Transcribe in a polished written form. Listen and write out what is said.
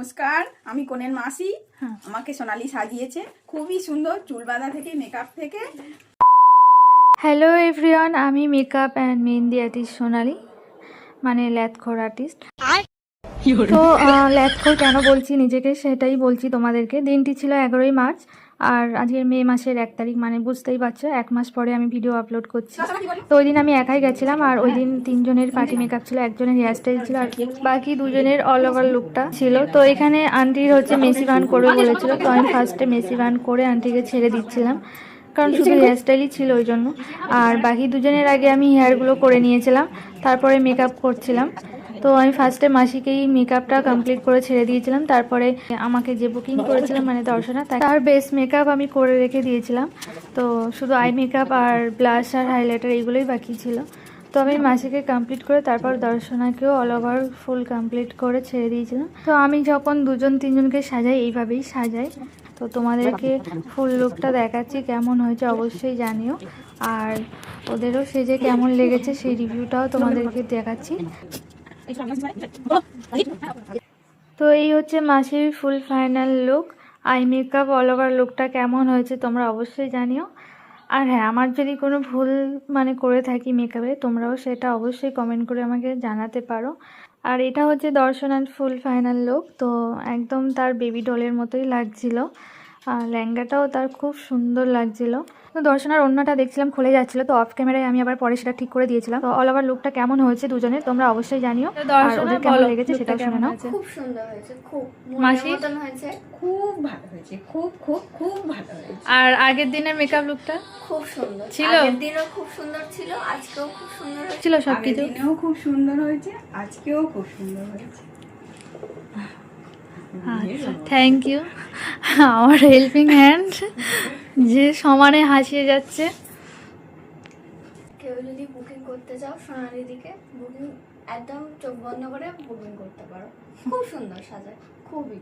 নমস্কার, আমি কোনের মাসি। আমাকে সোনালি সাজিয়েছে, খুবই সুন্দর, চুল বাঁধা থেকে মেকআপ থেকে। হ্যালো এভরিওয়ান, আমি মেকআপ অ্যান্ড মেহেন্দি আর্টিস্ট সোনালি, মানে ল্যাথখোর আর্টিস্ট। তো ল্যাথখোর কেন বলছি নিজেকে সেটাই বলছি তোমাদেরকে। দিনটি ছিল 11ই মার্চ, আর আজকের মে মাসের 1 তারিখ, মানে বুঝতেই পারছো 1 মাস পরে আমি ভিডিও আপলোড করছি। তো ওই দিন আমি একাই গেছিলাম, আর ওই দিন 3 জনের পার্টি মেকআপ ছিল, একজনের হেয়ার স্টাইল ছিল, আর বাকি 2 জনের অল ওভার লুকটা ছিল। তো এখানে আন্টির হচ্ছে মেসি বান করবে বলেছিল, তো আমি ফার্স্টে মেসি বান করে আন্টিকে ছেড়ে দিচ্ছিলাম, কারণ শুধু হেয়ার স্টাইলই ছিল ওই জন্য। আর বাকি 2 জনের আগে আমি হেয়ারগুলো করে নিয়েছিলাম, তারপরে মেকআপ করছিলাম। তো আমি ফার্স্টে মাসিকেই মেকআপটা কমপ্লিট করে ছেড়ে দিয়েছিলাম, তারপরে আমাকে যে বুকিং করেছিলাম মানে দর্শনা, তার বেস মেকআপ আমি করে রেখে দিয়েছিলাম। তো শুধু আই মেকআপ আর ব্লাশ আর হাইলাইটার এইগুলোই বাকি ছিল। তো আমি মাসিকে কমপ্লিট করে তারপর দর্শনাকেও অল ওভার ফুল কমপ্লিট করে ছেড়ে দিয়েছিলাম। তো আমি যখন 2-3 জনকে সাজাই এইভাবেই সাজাই। তো তোমাদেরকে ফুল লুকটা দেখাচ্ছি, কেমন হয়েছে অবশ্যই জানিও, আর ওদেরও সেজে কেমন লেগেছে সেই রিভিউটাও তোমাদেরকে দেখাচ্ছি। তো এই হচ্ছে মাসির full final look. Eye makeup all over লুকটা কেমন হয়েছে তোমরা অবশ্যই জানিও। আর হ্যাঁ, আমার যদি কোনো ভুল মানে করে থাকি মেকআপে, তোমরাও সেটা অবশ্যই কমেন্ট করে আমাকে জানাতে পারো। আর এটা হচ্ছে দর্শনার ফুল ফাইনাল লুক। তো একদম তার বেবি ডলের মতোই লাগছিল, আর লেহেঙ্গাটাও তার খুব সুন্দর লাগছিল। তো দর্শনার ওড়নাটা দেখছিলাম খুলে যাচ্ছিল, তো অফ ক্যামেরায় আমি আবার পরে সেটা ঠিক করে দিয়েছিলাম। তো অল ওভার লুকটা কেমন হয়েছে দুজনের তোমরা অবশ্যই জানিও, আর ওদের কেমন লেগেছে সেটাও শুনে নাও। খুব সুন্দর হয়েছে, খুব মাসি মতন হয়েছে, খুব ভালো হয়েছে, খুব খুব খুব ভালো হয়েছে। আর আগের দিনের মেকআপ লুকটা খুব সুন্দর ছিল। আগের দিনও খুব সুন্দর ছিল, আজকেও খুব সুন্দর হয়েছে। ছিল আগের সবকিছু। দিনেও খুব সুন্দর হয়েছে, আজকেও খুব সুন্দর হয়েছে। আচ্ছা, থ্যাংক ইউ আমার হেল্পিং হ্যান্ড, যে সমানে হাসিয়ে যাচ্ছে। কেউ যদি বুকিং করতে চাও সোনালি দিকে, বুকিং একদম চোখ বন্ধ করে বুকিং করতে পারো। খুব সুন্দর সাজায়, খুবই।